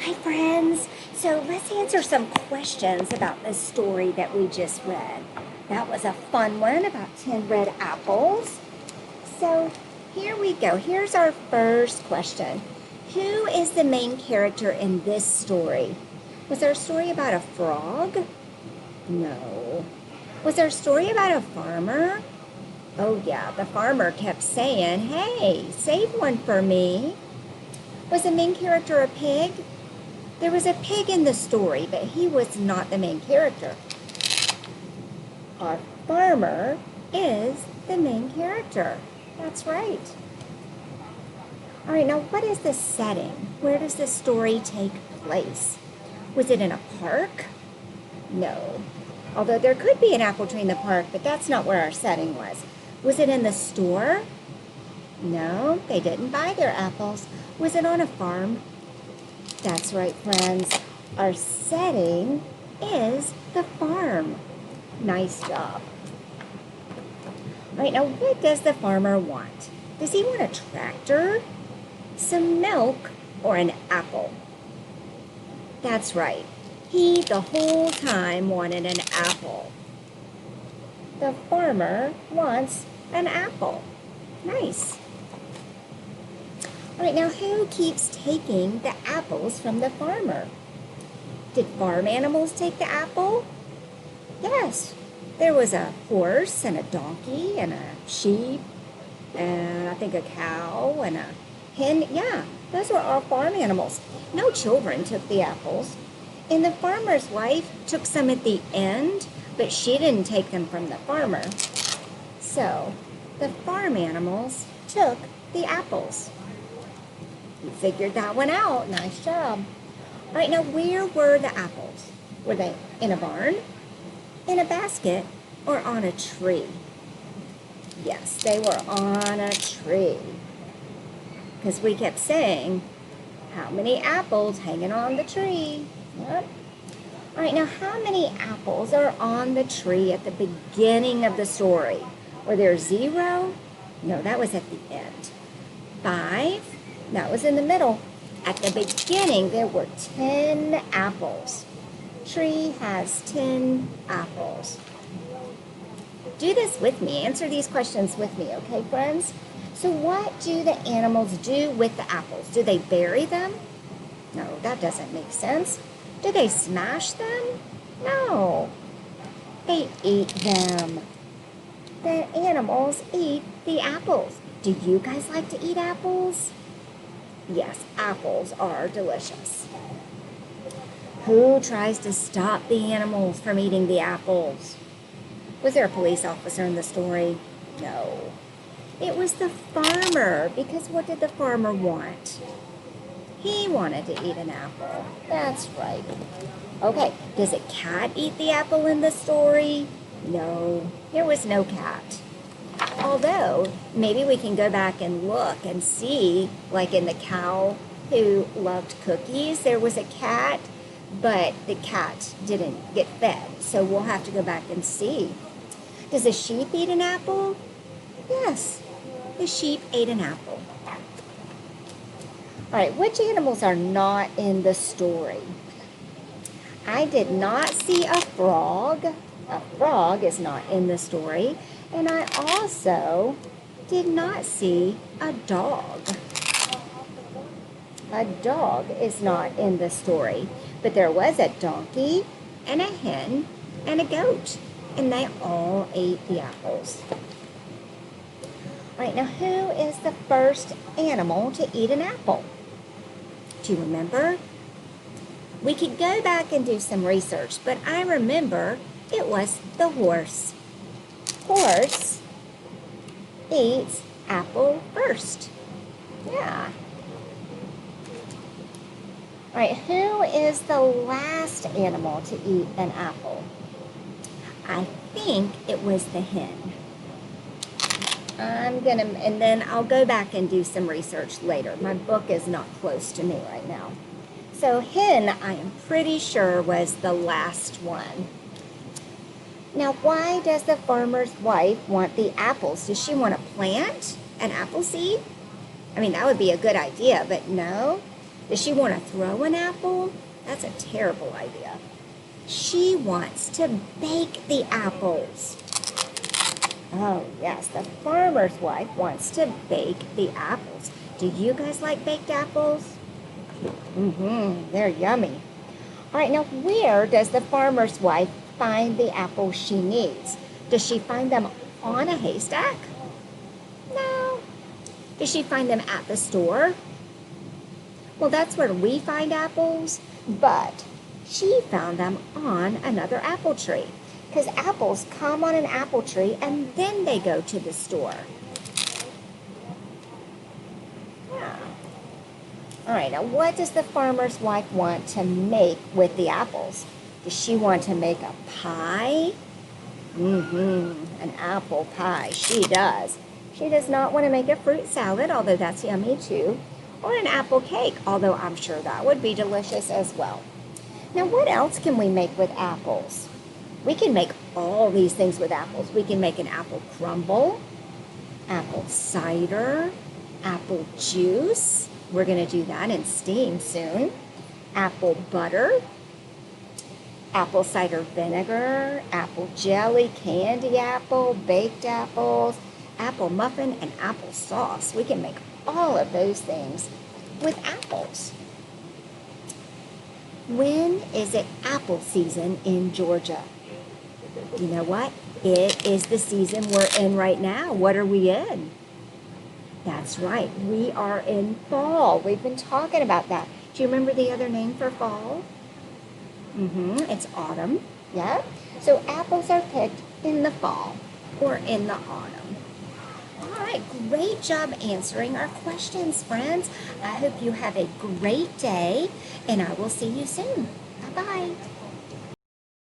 Hi, friends. So let's answer some questions about the story that we just read. That was a fun one about 10 red apples. So here we go. Here's our first question. Who is the main character in this story? Was there a story about a frog? No. Was there a story about a farmer? Oh, yeah. The farmer kept saying, "Hey, save one for me." Was the main character a pig? There was a pig in the story, but he was not the main character. Our farmer is the main character. That's right. All right, now what is the setting? Where does the story take place? Was it in a park? No. Although there could be an apple tree in the park, but that's not where our setting was. Was it in the store? No, they didn't buy their apples. Was it on a farm? That's right, friends. Our setting is the farm. Nice job. All right, now what does the farmer want? Does he want a tractor, some milk, or an apple? That's right. He, the whole time, wanted an apple. The farmer wants an apple. Nice. All right, now who keeps taking the apples from the farmer? Did farm animals take the apple? Yes. There was a horse and a donkey and a sheep and I think a cow and a hen. Yeah, those were all farm animals. No children took the apples. And the farmer's wife took some at the end, but she didn't take them from the farmer. So the farm animals took the apples. You figured that one out. Nice job. All right, now where were the apples? Were they in a barn, in a basket, or on a tree? Yes, they were on a tree. Because we kept saying, how many apples hanging on the tree? Yep. All right, now how many apples are on the tree at the beginning of the story? Were there 0? No, that was at the end. 5? That was in the middle. At the beginning, there were 10 apples. Tree has 10 apples. Do this with me. Answer these questions with me, okay, friends? So what do the animals do with the apples? Do they bury them? No, that doesn't make sense. Do they smash them? No. They eat them. The animals eat the apples. Do you guys like to eat apples? Yes, apples are delicious. Who tries to stop the animals from eating the apples? Was there a police officer in the story? No. It was the farmer, because what did the farmer want? He wanted to eat an apple. That's right. Okay, does a cat eat the apple in the story? No, there was no cat. Although, maybe we can go back and look and see, like in the cow who loved cookies, there was a cat, but the cat didn't get fed. So we'll have to go back and see. Does a sheep eat an apple? Yes, the sheep ate an apple. All right, which animals are not in the story? I did not see a frog. A frog is not in the story. And I also did not see a dog. A dog is not in the story. But there was a donkey and a hen and a goat. And they all ate the apples. All right, now who is the first animal to eat an apple? Do you remember? We could go back and do some research, but I remember it was the horse. Horse eats apple first. Yeah. All right, who is the last animal to eat an apple? I think it was the hen. And then I'll go back and do some research later. My book is not close to me right now. So hen, I am pretty sure, was the last one. Now, why does the farmer's wife want the apples? Does she want to plant an apple seed? I mean, that would be a good idea, but no. Does she want to throw an apple? That's a terrible idea. She wants to bake the apples. Oh, yes, the farmer's wife wants to bake the apples. Do you guys like baked apples? They're yummy. All right, now where does the farmer's wife find the apples she needs? Does she find them on a haystack? No. Does she find them at the store? Well, that's where we find apples, but she found them on another apple tree. Because apples come on an apple tree and then they go to the store. Yeah. All right, now what does the farmer's wife want to make with the apples? Does she want to make a pie? An apple pie, she does. She does not want to make a fruit salad, although that's yummy too, or an apple cake, although I'm sure that would be delicious as well. Now, what else can we make with apples? We can make all these things with apples. We can make an apple crumble, apple cider, apple juice. We're going to do that in steam soon. Apple butter, apple cider vinegar, apple jelly, candy apple, baked apples, apple muffin, and apple sauce. We can make all of those things with apples. When is it apple season in Georgia? You know what? It is the season we're in right now. What are we in? That's right. We are in fall. We've been talking about that. Do you remember the other name for fall? It's autumn. Yeah. So apples are picked in the fall or in the autumn. All right. Great job answering our questions, friends. I hope you have a great day, and I will see you soon.